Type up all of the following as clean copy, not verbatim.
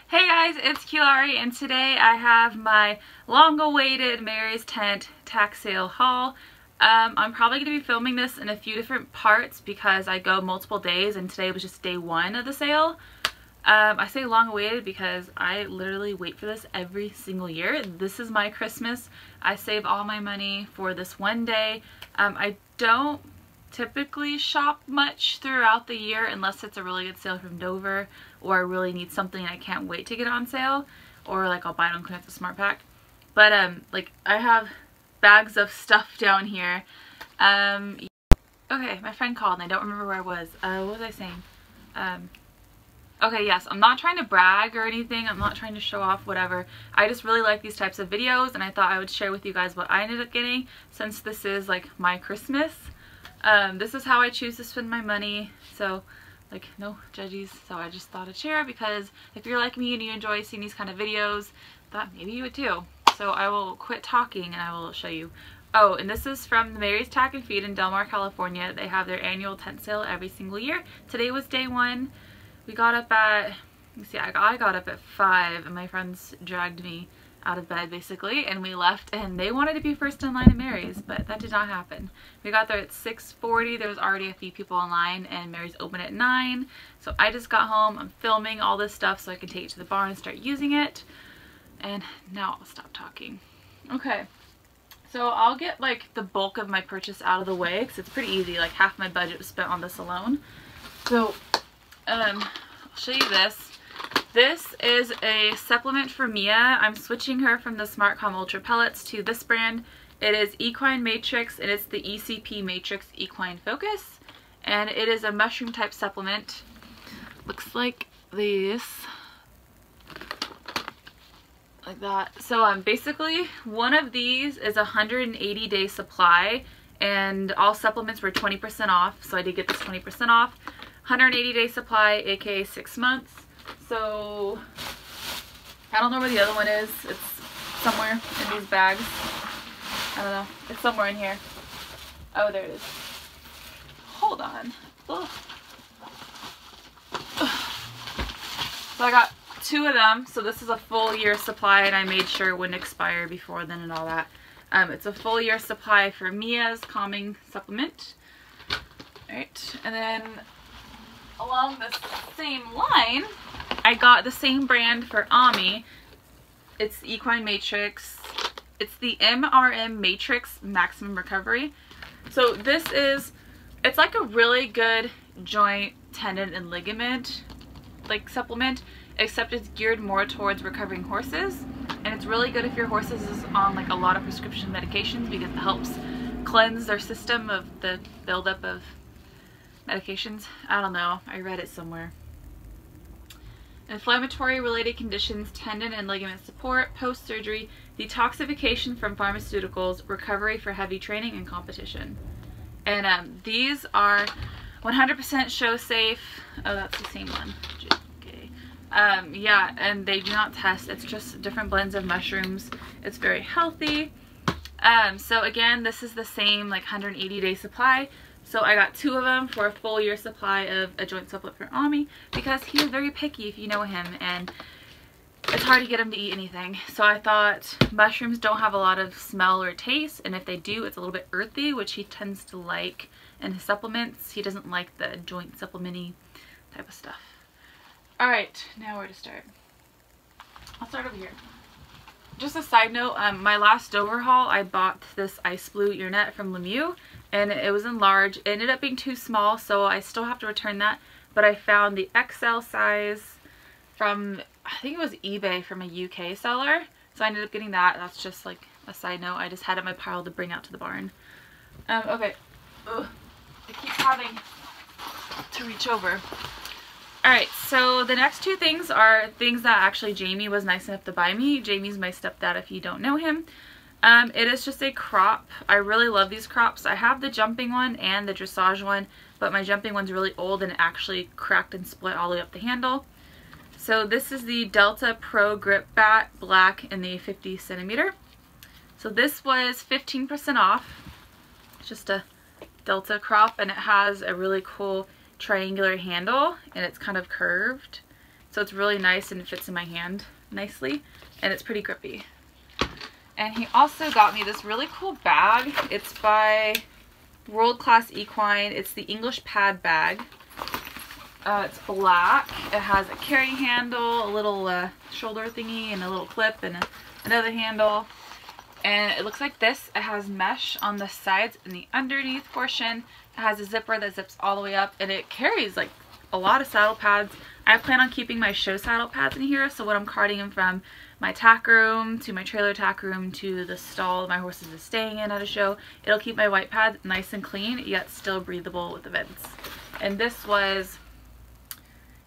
Hey guys, it's Kilari, and today I have my long-awaited Mary's Tent tack sale haul. I'm probably going to be filming this in a few different parts because I go multiple days and today was just day one of the sale. I say long-awaited because I literally wait for this every single year. This is my Christmas. I save all my money for this one day. I don't typically shop much throughout the year unless it's a really good sale from Dover or I really need something and I can't wait to get on sale, or like I'll buy it on Connect the Smart Pack. But like I have bags of stuff down here. Okay, my friend called and I don't remember where I was. What was I saying? Okay, yes, I'm not trying to brag or anything. I'm not trying to show off whatever. I just really like these types of videos and I thought I would share with you guys what I ended up getting since this is like my Christmas. This is how I choose to spend my money, so like no judges, so I just thought I'd share because if you're like me and you enjoy seeing these kind of videos, thought maybe you would too. So I will quit talking and I will show you. Oh, and this is from the Mary's Tack and Feed in Del Mar, California. They have their annual tent sale every single year. Today was day one. We got up at, let's see, I got up at 5 and my friends dragged me out of bed basically, and we left and they wanted to be first in line at Mary's, but that did not happen. We got there at 6:40. There was already a few people in line and Mary's open at 9. So I just got home. I'm filming all this stuff so I can take it to the barn and start using it. And now I'll stop talking. Okay, so I'll get like the bulk of my purchase out of the way because it's pretty easy. Like half my budget was spent on this alone. So I'll show you this. This is a supplement for Mia. I'm switching her from the SmartCom Ultra Pellets to this brand. It is Equine Matrix and it's the ECP Matrix Equine Focus. And it is a mushroom type supplement. Looks like this. Like that. So basically one of these is a 180-day supply and all supplements were 20% off. So I did get this 20% off. 180-day supply, aka 6 months. So I don't know where the other one is. It's somewhere in these bags. I don't know. It's somewhere in here. Oh, there it is. Hold on. Ugh. So I got 2 of them. So this is a full year supply and I made sure it wouldn't expire before then and all that. It's a full year supply for Mia's calming supplement. Alright, and then along the same line, I got the same brand for Ami. It's Equine Matrix. It's the MRM Matrix Maximum Recovery. So this is, it's like a really good joint, tendon, and ligament like supplement, except it's geared more towards recovering horses. And it's really good if your horse is on like a lot of prescription medications because it helps cleanse their system of the buildup of medications. I don't know. I read it somewhere. Inflammatory related conditions, tendon and ligament support, post-surgery, detoxification from pharmaceuticals, recovery for heavy training and competition. And these are 100% show safe. Oh, that's the same one. Okay. Yeah, and they do not test. It's just different blends of mushrooms. It's very healthy. So again, this is the same like 180-day supply. So I got 2 of them for a full year supply of a joint supplement for Ami because he is very picky if you know him and it's hard to get him to eat anything. So I thought mushrooms don't have a lot of smell or taste, and if they do, it's a little bit earthy, which he tends to like in his supplements. He doesn't like the joint supplement-y type of stuff. Alright, now where to start? I'll start over here. Just a side note, my last Dover haul, I bought this ice blue ear net from Lemieux, and it was in large. It ended up being too small, so I still have to return that, but I found the XL size from, I think it was eBay, from a UK seller, so I ended up getting that. That's just like a side note. I just had it in my pile to bring out to the barn. Okay. Ugh. I keep having to reach over. Alright, so the next 2 things are things that actually Jamie was nice enough to buy me. Jamie's my stepdad if you don't know him. It is just a crop. I really love these crops. I have the jumping one and the dressage one, but my jumping one's really old and actually cracked and split all the way up the handle. So this is the Delta Pro Grip Bat Black in the 50 centimeter. So this was 15% off. It's just a Delta crop and it has a really cool triangular handle and it's kind of curved. So it's really nice and it fits in my hand nicely, and it's pretty grippy. And he also got me this really cool bag. It's by World Class Equine. It's the English Pad bag. It's black. It has a carry handle, a little shoulder thingy, and a little clip, and another handle. And it looks like this. It has mesh on the sides and the underneath portion. It has a zipper that zips all the way up, and it carries like a lot of saddle pads. I plan on keeping my show saddle pads in here, so when I'm carting them from my tack room to my trailer tack room to the stall my horses is staying in at a show, it'll keep my white pads nice and clean, yet still breathable with the vents. And this was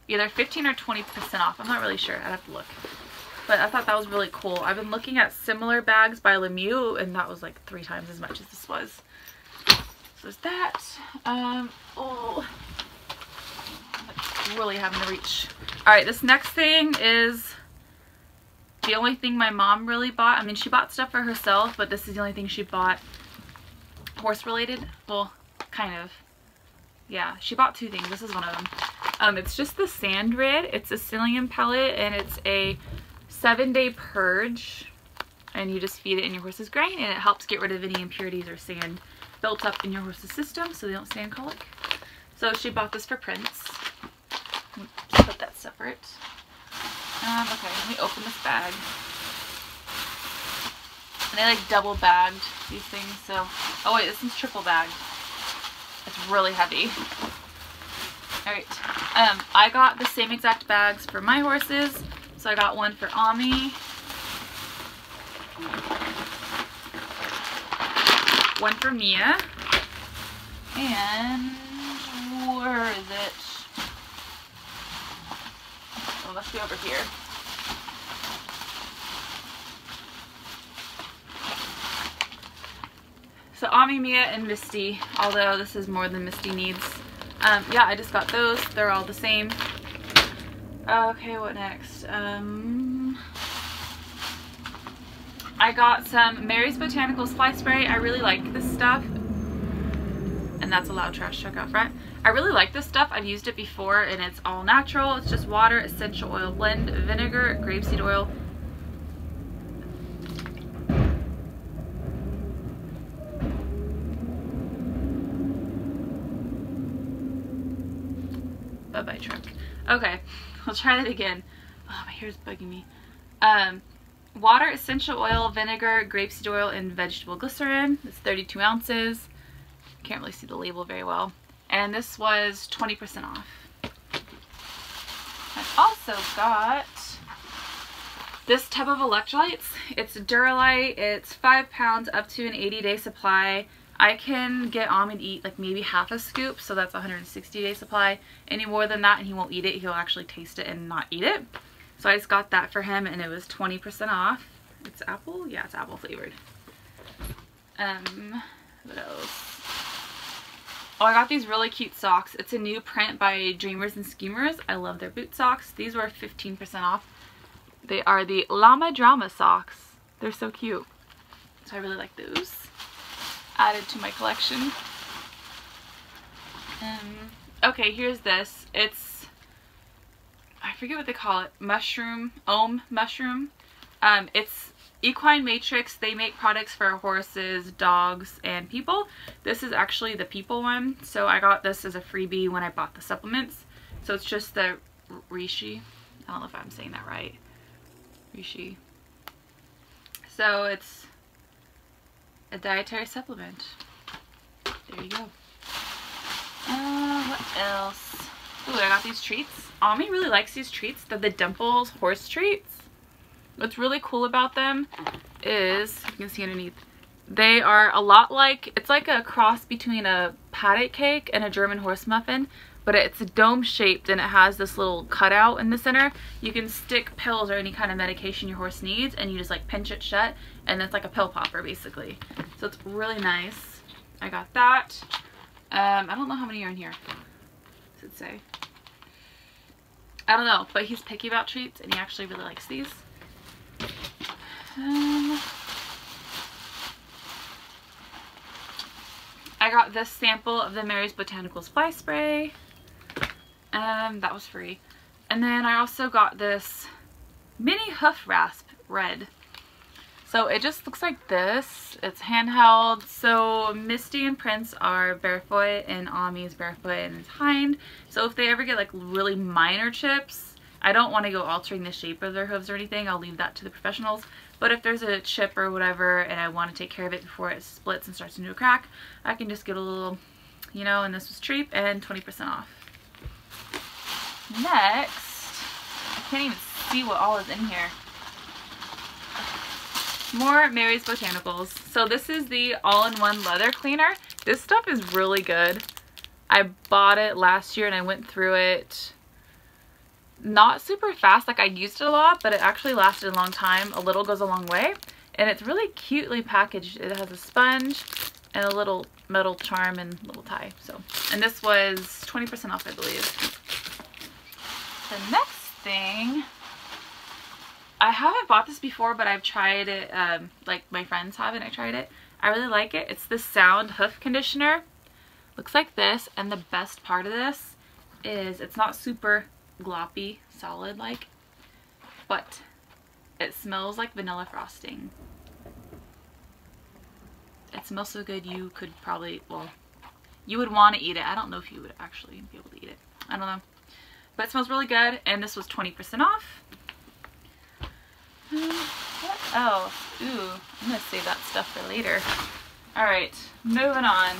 either 15 or 20% off. I'm not really sure. I'd have to look. But I thought that was really cool. I've been looking at similar bags by Lemieux, and that was like 3 times as much as this was. So there's that. Oh, I'm really having to reach. Alright, this next thing is the only thing my mom really bought. I mean, she bought stuff for herself, but this is the only thing she bought horse related. Well, kind of. Yeah, she bought 2 things. This is one of them. It's just the sand rid. It's a psyllium pellet, and it's a 7-day purge, and you just feed it in your horse's grain, and it helps get rid of any impurities or sand built up in your horse's system so they don't sand colic. So she bought this for Prince. Just put that separate. Okay, let me open this bag. And they like double bagged these things, so oh wait, this one's triple bagged. It's really heavy. Alright, I got the same exact bags for my horses. So I got one for Ami, one for Mia, and where is it? Oh, it must be over here. So Ami, Mia, and Misty, although this is more than Misty needs. Yeah, I just got those. They're all the same. Okay, what next? I got some Mary's Botanicals fly spray. I really like this stuff. And that's a loud trash truck out front. I really like this stuff. I've used it before, and it's all natural. It's just water, essential oil blend, vinegar, grapeseed oil. Bye-bye truck. Okay. I'll try that again. Oh, my hair's bugging me. Water, essential oil, vinegar, grapeseed oil, and vegetable glycerin. It's 32 ounces. Can't really see the label very well. And this was 20% off. I also got this tub of electrolytes. It's Duralite. It's 5 pounds, up to an 80-day supply. I can get Ami to eat like maybe half a scoop, so that's a 160-day supply. Any more than that and he won't eat it, he'll actually taste it and not eat it. So I just got that for him, and it was 20% off. It's apple? Yeah, it's apple flavored. What else? Oh, I got these really cute socks. It's a new print by Dreamers and Schemers. I love their boot socks. These were 15% off. They are the Llama Drama socks. They're so cute. So I really like those. Added to my collection. Okay, here's this. It's, I forget what they call it, mushroom, mushroom. It's Equine Matrix. They make products for horses, dogs, and people. This is actually the people one, so I got this as a freebie when I bought the supplements. So it's just the reishi. I don't know if I'm saying that right. Reishi. So it's a dietary supplement. There you go. What else? Ooh, I got these treats. Ami really likes these treats. They're the Dimples horse treats. What's really cool about them is, you can see underneath, they are a lot like, it's like a cross between a paddock cake and a German horse muffin, but it's dome shaped and it has this little cutout in the center. You can stick pills or any kind of medication your horse needs, and you just like pinch it shut, and it's like a pill popper basically. So it's really nice. I got that. I don't know how many are in here. What does it say? I don't know, but he's picky about treats and he actually really likes these. I got this sample of the Mary's Botanicals fly spray. That was free. And then I also got this mini hoof rasp red. So it just looks like this. It's handheld. So Misty and Prince are barefoot and Ami is barefoot and is hind. So if they ever get like really minor chips, I don't want to go altering the shape of their hooves or anything. I'll leave that to the professionals. But if there's a chip or whatever and I want to take care of it before it splits and starts into a crack, I can just get a little, you know, and this was cheap and 20% off. Next, I can't even see what all is in here. More Mary's Botanicals. So this is the all-in-one leather cleaner. This stuff is really good. I bought it last year and I went through it not super fast. Like I used it a lot, but it actually lasted a long time. A little goes a long way. And it's really cutely packaged. It has a sponge and a little metal charm and little tie. So, and this was 20% off, I believe. The next thing, I haven't bought this before, but I've tried it, like my friends have, and I tried it. I really like it. It's the Sound Hoof Conditioner. Looks like this, and the best part of this is it's not super gloppy, solid like, but it smells like vanilla frosting. It smells so good you could probably, well, you would want to eat it. I don't know if you would actually be able to eat it. I don't know. But it smells really good, and this was 20% off. What else? Ooh, I'm gonna save that stuff for later. Alright, moving on.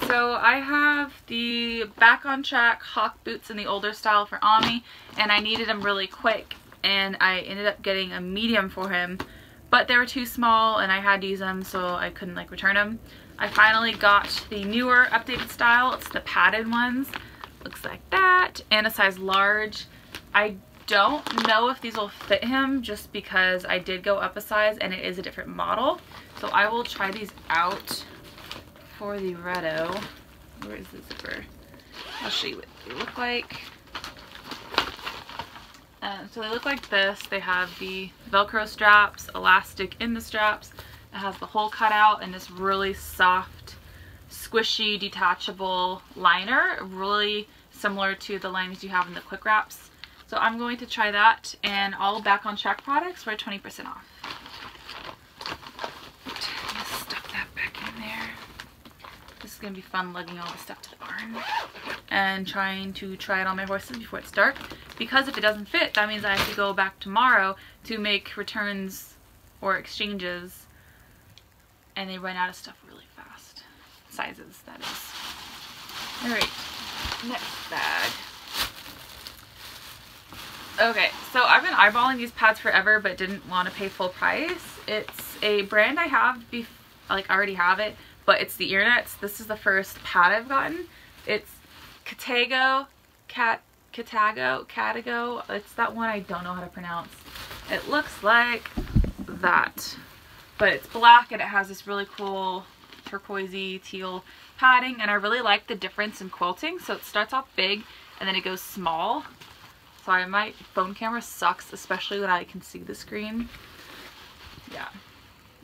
So I have the Back on Track Hawk boots in the older style for Ami, and I needed them really quick, and I ended up getting a medium for him, but they were too small and I had to use them, so I couldn't like return them. I finally got the newer updated style. It's the padded ones. Looks like that, and a size large. I don't know if these will fit him just because I did go up a size and it is a different model. So I will try these out for the Redo. Where is the zipper? I'll show you what they look like. So they look like this. They have the Velcro straps, elastic in the straps. It has the hole cut out and this really soft, squishy, detachable liner. Really similar to the liners you have in the quick wraps. So I'm going to try that, and all Back on Track products were 20% off. Just stuff that back in there. This is going to be fun lugging all the stuff to the barn and trying to try it on my horses before it's dark. Because if it doesn't fit, that means I have to go back tomorrow to make returns or exchanges, and they run out of stuff really fast. Sizes, that is. Alright, next bag. Okay, so I've been eyeballing these pads forever but didn't want to pay full price. It's a brand I have, I already have it, but it's the ear nets. This is the first pad I've gotten. It's Catago. It's that one I don't know how to pronounce. It looks like that, but it's black and it has this really cool turquoisey teal padding, and I really like the difference in quilting. So it starts off big and then it goes small. Sorry, my phone camera sucks, especially when I can see the screen. Yeah.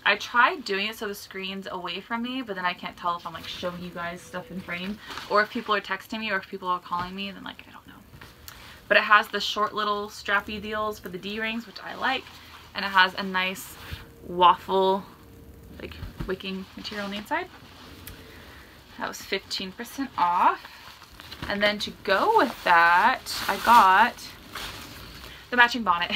I tried doing it so the screen's away from me, but then I can't tell if I'm like showing you guys stuff in frame, or if people are texting me, or if people are calling me, then like, I don't know. But it has the short little strappy deals for the D-rings, which I like, and it has a nice waffle, like wicking material on the inside. That was 15% off. And then to go with that, I got the matching bonnet.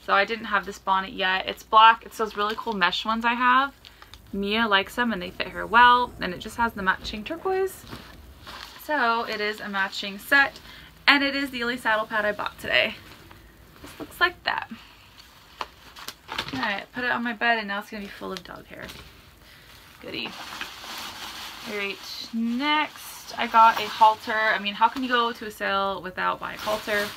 So I didn't have this bonnet yet. It's black. It's those really cool mesh ones I have. Mia likes them and they fit her well. And it just has the matching turquoise. So it is a matching set. And it is the only saddle pad I bought today. This looks like that. Alright, put it on my bed and now it's going to be full of dog hair. Goodie. Alright, next. I got a halter. I mean, how can you go to a sale without buying a halter?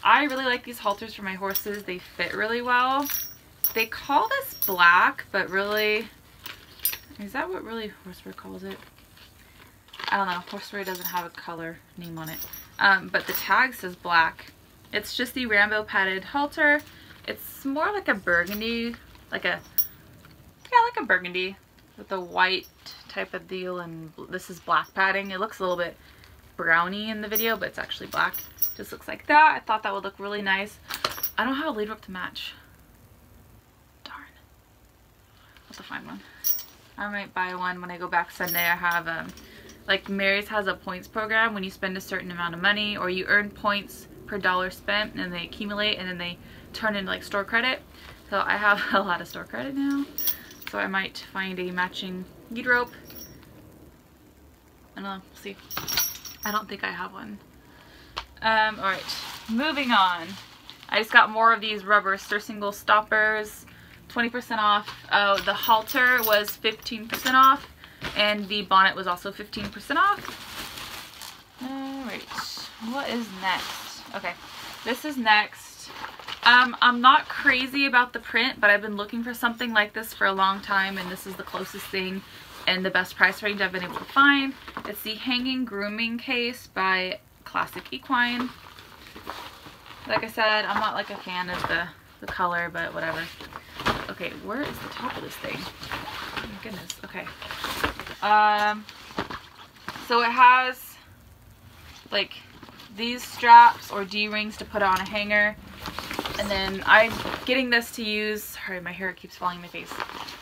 I really like these halters for my horses. They fit really well. They call this black, but really, is that what really Horsewear calls it? I don't know. Horsewear doesn't have a color name on it. But the tag says black. It's just the Rambo padded halter. It's more like a burgundy, like a burgundy with a white type of deal, and this is black padding. It looks a little bit brownie in the video, but it's actually black. Just looks like that. I thought that would look really nice. I don't have a lead rope to match. Darn. I'll have to find one. I might buy one when I go back Sunday. I have like Mary's has a points program when you spend a certain amount of money, or you earn points per dollar spent, and they accumulate and then they turn into like store credit. So I have a lot of store credit now, so I might find a matching lead rope. I don't know, we'll see. I don't think I have one. Alright, moving on. I just got more of these rubber single stoppers, 20% off. Oh, the halter was 15% off, and the bonnet was also 15% off. Alright, what is next? Okay, this is next. I'm not crazy about the print, but I've been looking for something like this for a long time, and this is the closest thing and the best price range I've been able to find. It's the Hanging Grooming Case by Classic Equine. Like I said, I'm not like a fan of the color, but whatever. Okay, where is the top of this thing? Oh my goodness. Okay. So it has like these straps or D-rings to put on a hanger. And then I'm getting this to use, sorry, my hair keeps falling in my face.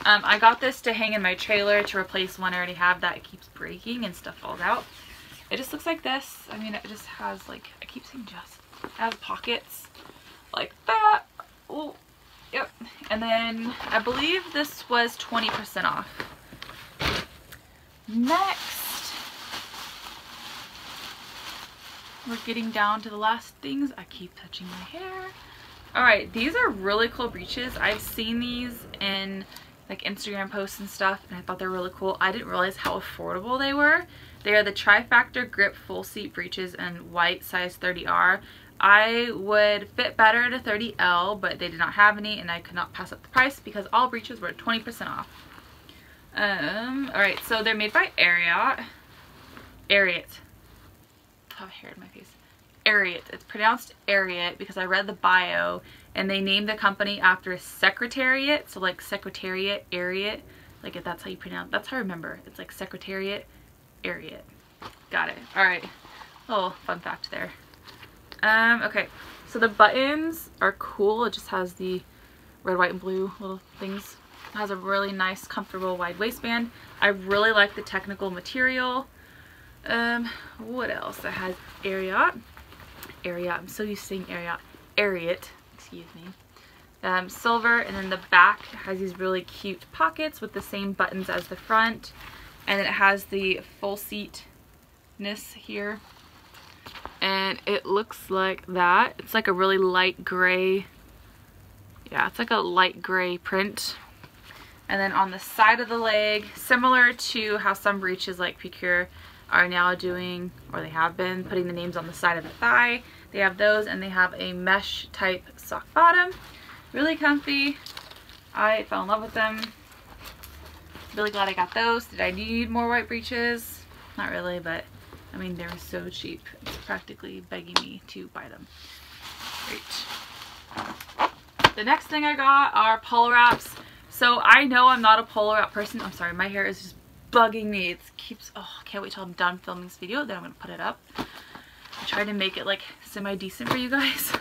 I got this to hang in my trailer to replace one I already have that it keeps breaking and stuff falls out. It just looks like this. I mean, it just has like, I keep saying just, it has pockets like that. Oh, yep. And then I believe this was 20% off. Next, we're getting down to the last things. I keep touching my hair. Alright, these are really cool breeches. I've seen these in like Instagram posts and stuff, and I thought they were really cool. I didn't realize how affordable they were. They are the Trifactor Grip Full Seat Breeches in white, size 30R. I would fit better at a 30L, but they did not have any, and I could not pass up the price because all breeches were 20% off. Alright, so they're made by Ariat. I have hair in my face. Ariat. It's pronounced Ariat because I read the bio and they named the company after a secretariat. So like Secretariat, Ariat. Like if that's how you pronounce, that's how I remember. It's like Secretariat, Ariat. Got it. Alright. Little fun fact there. Okay. So the buttons are cool. It just has the red, white, and blue little things. It has a really nice, comfortable, wide waistband. I really like the technical material. What else? It has Ariat. I'm so used to saying Ariat, excuse me. Silver, and then the back has these really cute pockets with the same buttons as the front, and then it has the full seatness here, and it looks like that. It's like a really light gray, yeah, it's like a light gray print. And then on the side of the leg, similar to how some breeches like Picure are now doing, or they have been, putting the names on the side of the thigh. They have those, and they have a mesh type sock bottom. Really comfy. I fell in love with them. Really glad I got those. Did I need more white breeches? Not really, but I mean, they were so cheap. It's practically begging me to buy them. Great. The next thing I got are polo wraps. So I know I'm not a polo wrap person. I'm sorry, my hair is just bugging me. It keeps, oh, I can't wait till I'm done filming this video, then I'm gonna put it up. I tried to make it like semi-decent for you guys.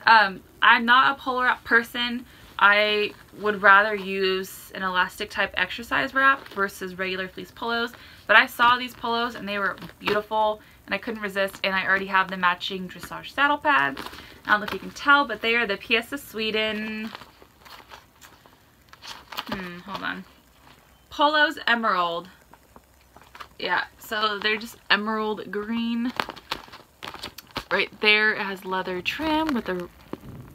I'm not a polo wrap person. I would rather use an elastic type exercise wrap versus regular fleece polos, but I saw these polos and they were beautiful and I couldn't resist, and I already have the matching dressage saddle pad. I don't know if you can tell, but they are the PS of Sweden. Hold on. Polos Emerald. Yeah, so they're just emerald green. Right there, it has leather trim with a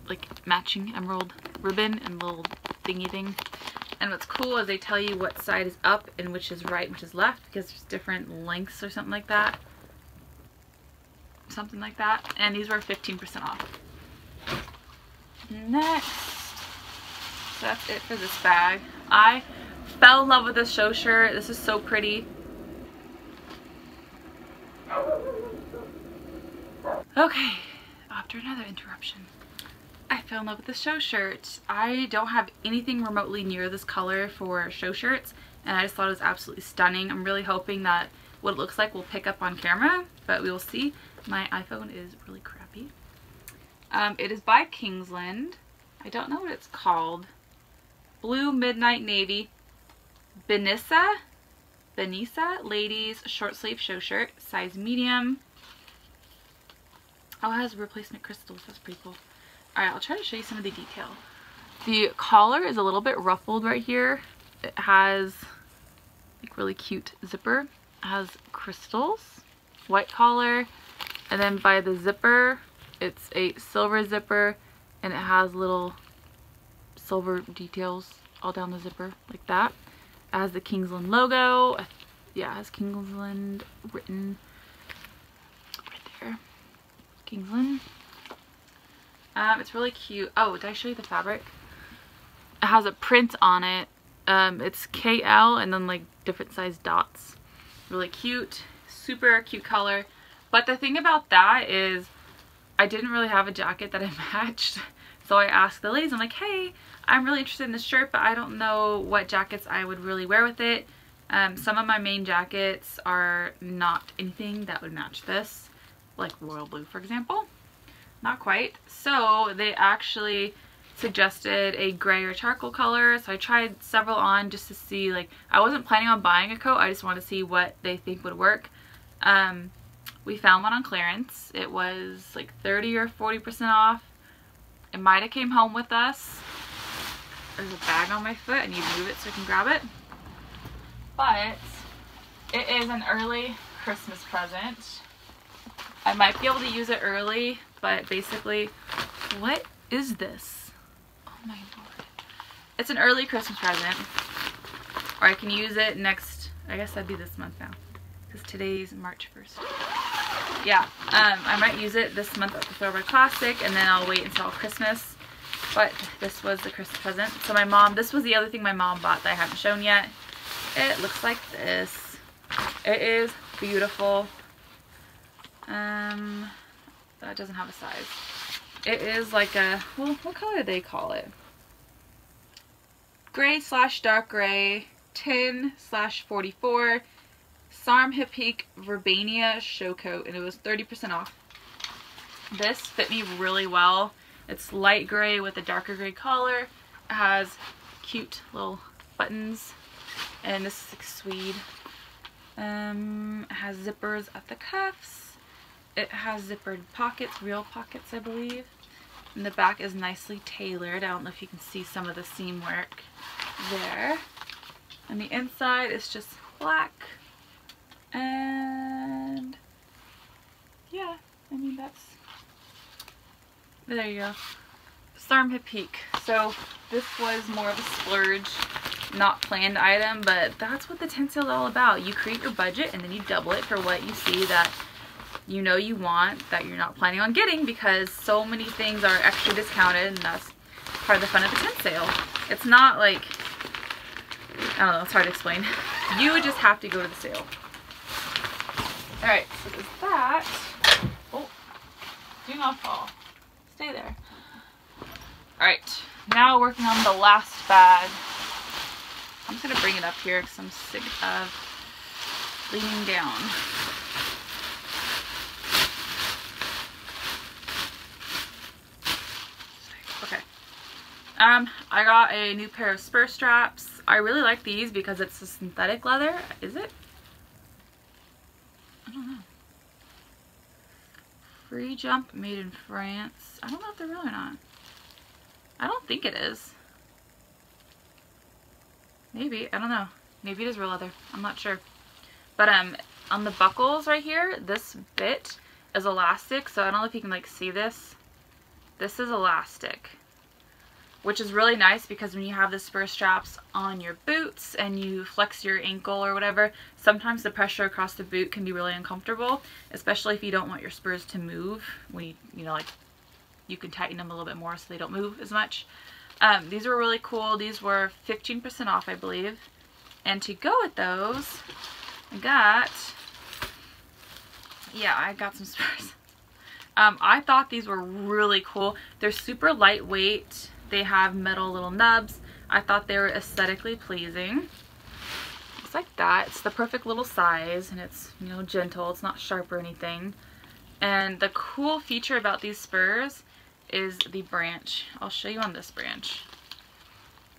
like matching emerald ribbon and little thingy thing. And what's cool is they tell you what side is up and which is right, which is left, because there's different lengths or something like that. Something like that. And these were 15% off. Next, so that's it for this bag. I fell in love with this show shirt. This is so pretty. Okay, after another interruption, I fell in love with this show shirt. I don't have anything remotely near this color for show shirts, and I just thought it was absolutely stunning. I'm really hoping that what it looks like will pick up on camera. but we will see. My iPhone is really crappy. It is by Kingsland. I don't know what it's called. Blue Midnight Navy. Benissa ladies short sleeve show shirt, size medium. Oh, it has replacement crystals. That's pretty cool. Alright, I'll try to show you some of the detail. The collar is a little bit ruffled right here. It has like really cute zipper. It has crystals, white collar, and then by the zipper, it's a silver zipper, and it has little silver details all down the zipper like that. It has the Kingsland logo. Yeah, it has Kingsland written right there. Kingsland. It's really cute. Oh, did I show you the fabric? It has a print on it. It's KL and then like different size dots. Really cute. Super cute color. But the thing about that is I didn't really have a jacket that I matched. So I asked the ladies, I'm like, hey, I'm really interested in this shirt, but I don't know what jackets I would really wear with it. Some of my main jackets are not anything that would match this, like royal blue, for example. Not quite. So they actually suggested a gray or charcoal color. So I tried several on just to see, like, I wasn't planning on buying a coat. I just wanted to see what they think would work. We found one on clearance. It was like 30 or 40% off. It might have came home with us. There's a bag on my foot. I need to move it so I can grab it. But it is an early Christmas present. I might be able to use it early, but basically, what is this? Oh my lord. It's an early Christmas present. Or I can use it next, I guess that'd be this month now. Because today's March 1st. Yeah, I might use it this month at the Throwaway Classic, and then I'll wait until Christmas. But this was the Christmas present. So my mom, this was the other thing my mom bought that I haven't shown yet. It looks like this. It is beautiful. That doesn't have a size. It is like a, well, what color do they call it? Gray / dark gray, 10/44. Sarm Hippeak Verbania show coat, and it was 30% off. This fit me really well. It's light gray with a darker gray collar. It has cute little buttons, and this is like suede. It has zippers at the cuffs. It has zippered pockets, real pockets, I believe. And the back is nicely tailored. I don't know if you can see some of the seam work there. And the inside is just black. And yeah, I mean, that's, there you go. Sarm Hippeak. So this was more of a splurge, not planned item, but that's what the tent sale is all about. You create your budget and then you double it for what you see that you know you want, that you're not planning on getting, because so many things are extra discounted, and that's part of the fun of the tent sale. It's not like, I don't know, it's hard to explain. You just have to go to the sale. Alright, so there's that. Oh, do not fall. Stay there. Alright, now working on the last bag. I'm just going to bring it up here because I'm sick of leaning down. Okay. I got a new pair of spur straps. I really like these because it's a synthetic leather. Is it? I don't know. Free Jump, made in France. I don't know if they're real or not. I don't think it is. Maybe, I don't know. Maybe it is real leather. I'm not sure. But on the buckles right here, this bit is elastic, so I don't know if you can like see this. This is elastic, which is really nice because when you have the spur straps on your boots and you flex your ankle or whatever, sometimes the pressure across the boot can be really uncomfortable, especially if you don't want your spurs to move. When you know, like, you can tighten them a little bit more so they don't move as much. These were really cool. These were 15% off, I believe. And to go with those, I got some spurs. I thought these were really cool. They're super lightweight. They have metal little nubs. I thought they were aesthetically pleasing. looks like that. It's the perfect little size, and it's, you know, gentle. It's not sharp or anything. And the cool feature about these spurs is the branch. I'll show you on this branch.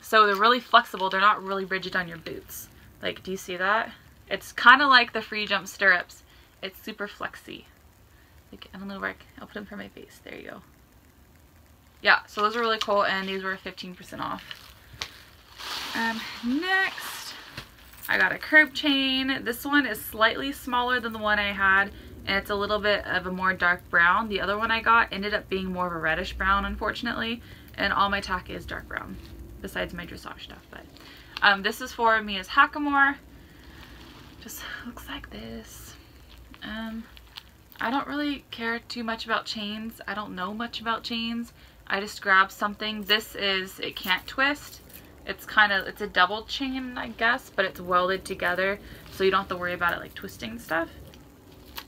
So they're really flexible. They're not really rigid on your boots. Like, do you see that? It's kind of like the free jump stirrups. It's super flexy. Like, I don't know where I'll put them for my face. There you go. Yeah, so those are really cool, and these were 15% off. Next, I got a curb chain. This one is slightly smaller than the one I had, and it's a little bit of a more dark brown. The other one I got ended up being more of a reddish brown, unfortunately, and all my tack is dark brown, besides my dressage stuff. But this is for Mia's hackamore. Just looks like this. I don't really care too much about chains. I don't know much about chains. I just grabbed something. This is, it can't twist. It's a double chain, I guess, but it's welded together, so you don't have to worry about it like twisting stuff.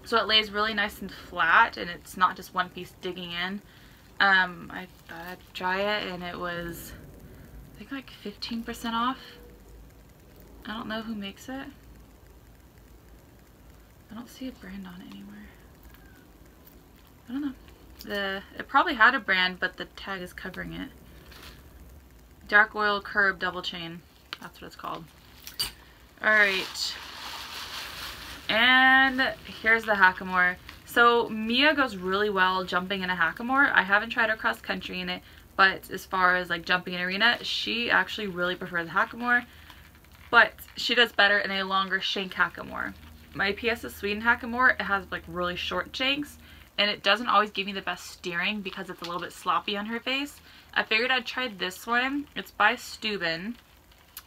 So it lays really nice and flat, and it's not just one piece digging in. I thought I'd try it, and it was, I think, like 15% off. I don't know who makes it. I don't see a brand on it anywhere. I don't know. It probably had a brand, but the tag is covering it. Dark oil curb double chain. That's what it's called. Alright. And here's the hackamore. So Mia goes really well jumping in a hackamore. I haven't tried her cross country in it, but as far as like jumping in arena, she actually really prefers the hackamore. But she does better in a longer shank hackamore. My PS of Sweden hackamore, it has like really short shanks, and it doesn't always give me the best steering because it's a little bit sloppy on her face. I figured I'd try this one. It's by Steuben.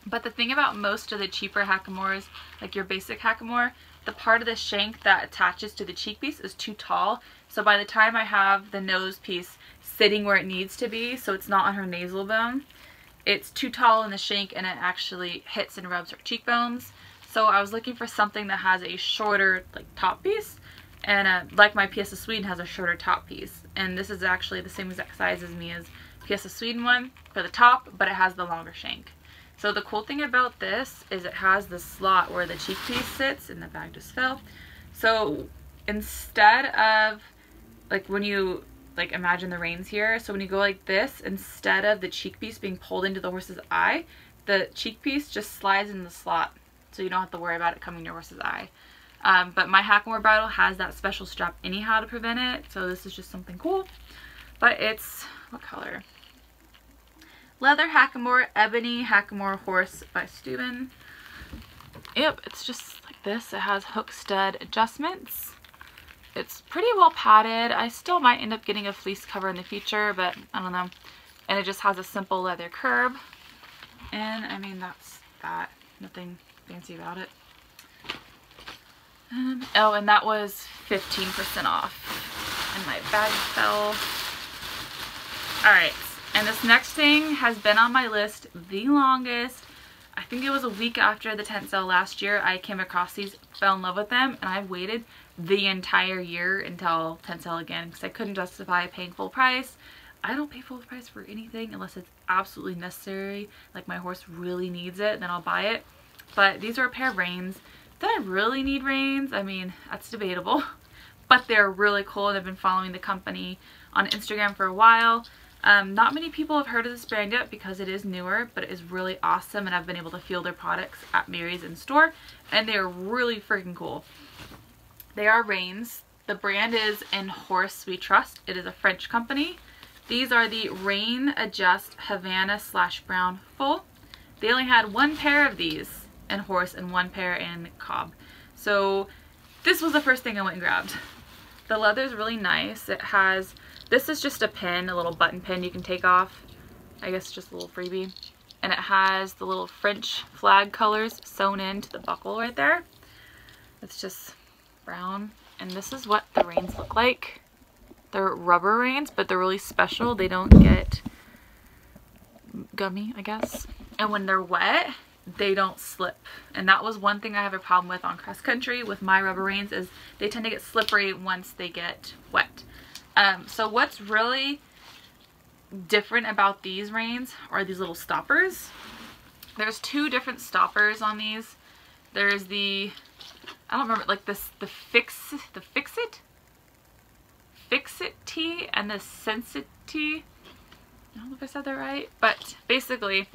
But the thing about most of the cheaper hackamores, like your basic hackamore, the part of the shank that attaches to the cheek piece is too tall. So by the time I have the nose piece sitting where it needs to be, so it's not on her nasal bone, it's too tall in the shank, and it actually hits and rubs her cheekbones. So I was looking for something that has a shorter like top piece, and like my PS of Sweden has a shorter top piece, and this is actually the same exact size as Mia's PS of Sweden one for the top, but it has the longer shank. So the cool thing about this is it has the slot where the cheek piece sits, and the bag just fell. So instead of like when you like imagine the reins here, so when you go like this, instead of the cheek piece being pulled into the horse's eye, the cheek piece just slides in the slot, so you don't have to worry about it coming in your horse's eye. But my hackamore bridle has that special strap anyhow to prevent it, so this is just something cool. But it's, what color? Leather hackamore, ebony hackamore horse by Steuben. Yep, it's just like this. It has hook stud adjustments. It's pretty well padded. I still might end up getting a fleece cover in the future, but I don't know. And it just has a simple leather curb. And I mean, that's that. Nothing fancy about it. Oh, and that was 15% off. And my bag fell. Alright, and this next thing has been on my list the longest. I think it was a week after the tent sale last year. I came across these, fell in love with them, and I waited the entire year until tent sale again because I couldn't justify paying full price. I don't pay full price for anything unless it's absolutely necessary, like my horse really needs it, then I'll buy it. But these are a pair of reins. Do I really need reins? I mean, that's debatable, but they're really cool, and I've been following the company on Instagram for a while. Not many people have heard of this brand yet because it is newer, but it is really awesome, and I've been able to feel their products at Mary's in store, and they are really freaking cool. They are reins. The brand is In Horse We Trust. It is a French company. These are the Rein Adjust Havana / Brown Full. They only had one pair of these in horse and one pair in cob. So this was the first thing I went and grabbed. The leather is really nice. It has, this is just a pin, a little button pin you can take off. I guess just a little freebie. And it has the little French flag colors sewn into the buckle right there. It's just brown. And this is what the reins look like. They're rubber reins, but they're really special. They don't get gummy, I guess. And when they're wet, they don't slip. And that was one thing I have a problem with on cross country with my rubber reins, is they tend to get slippery once they get wet. So what's really different about these reins are these little stoppers. There's two different stoppers on these. There's the, I don't remember, like this, the Fix It tee and the Sensit tee. I don't know if I said that right, but basically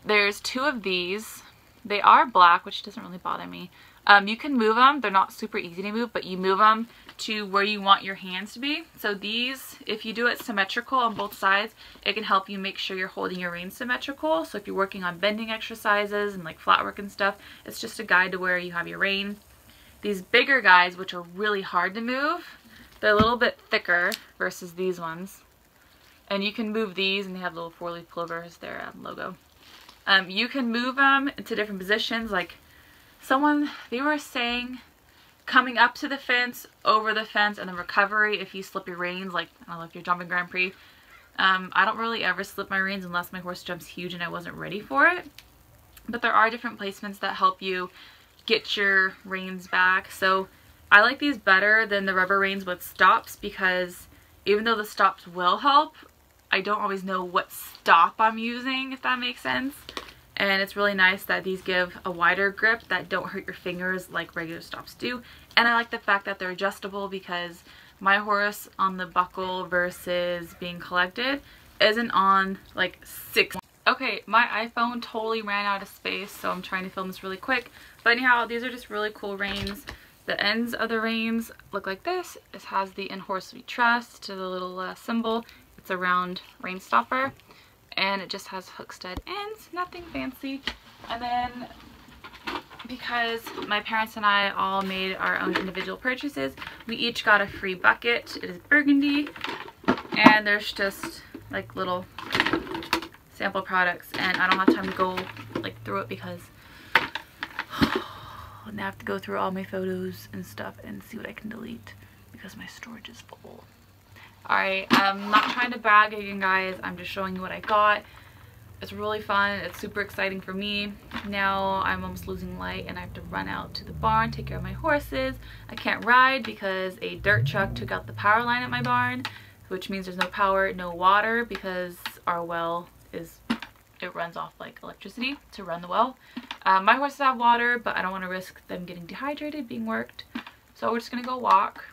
there's two of these. They are black, which doesn't really bother me. You can move them. They're not super easy to move, but you move them to where you want your hands to be. So these, if you do it symmetrical on both sides, it can help you make sure you're holding your reins symmetrical. So if you're working on bending exercises and like flat work and stuff, it's just a guide to where you have your rein. These bigger guys, which are really hard to move, they're a little bit thicker versus these ones. And you can move these, and they have little 4-leaf clovers, their logo. You can move them into different positions. Like they were saying, coming up to the fence, over the fence, and then recovery if you slip your reins, like, I don't know, if you're jumping Grand Prix. I don't really ever slip my reins unless my horse jumps huge and I wasn't ready for it. But there are different placements that help you get your reins back. So I like these better than the rubber reins with stops, because even though the stops will help, I don't always know what stop I'm using, if that makes sense. And it's really nice that these give a wider grip that don't hurt your fingers like regular stops do. And I like the fact that they're adjustable, because my horse on the buckle versus being collected isn't on like 6. Okay, my iPhone totally ran out of space, so I'm trying to film this really quick. But anyhow, these are just really cool reins. The ends of the reins look like this. It has the In Horse We Trust to the little symbol. It's a round rein stopper, and it just has hook stud ends, nothing fancy. And then, because my parents and I all made our own individual purchases, we each got a free bucket. It is burgundy, and there's just like little sample products, and I don't have time to go like through it because now I have to go through all my photos and stuff and see what I can delete because my storage is full. Alright, I'm not trying to brag again, guys. I'm just showing you what I got. It's really fun. It's super exciting for me. Now I'm almost losing light and I have to run out to the barn, take care of my horses. I can't ride because a dirt truck took out the power line at my barn, which means there's no power, no water, because our well it runs off like electricity to run the well. My horses have water, but I don't want to risk them getting dehydrated being worked. So we're just going to go walk.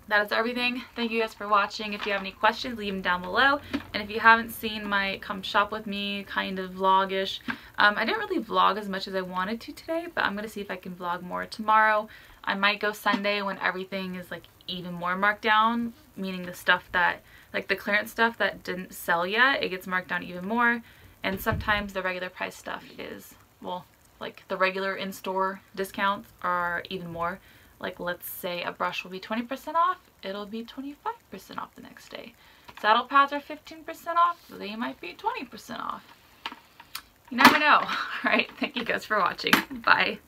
That is everything. Thank you guys for watching. If you have any questions, leave them down below. And if you haven't seen my come shop with me kind of vlog-ish, I didn't really vlog as much as I wanted to today, but I'm going to see if I can vlog more tomorrow. I might go Sunday when everything is like even more marked down, meaning the stuff that, like the clearance stuff that didn't sell yet, it gets marked down even more. And sometimes the regular price stuff is, well, like the regular in-store discounts are even more. Like, let's say a brush will be 20% off, it'll be 25% off the next day. Saddle pads are 15% off, they might be 20% off. You never know. Alright, thank you guys for watching. Bye.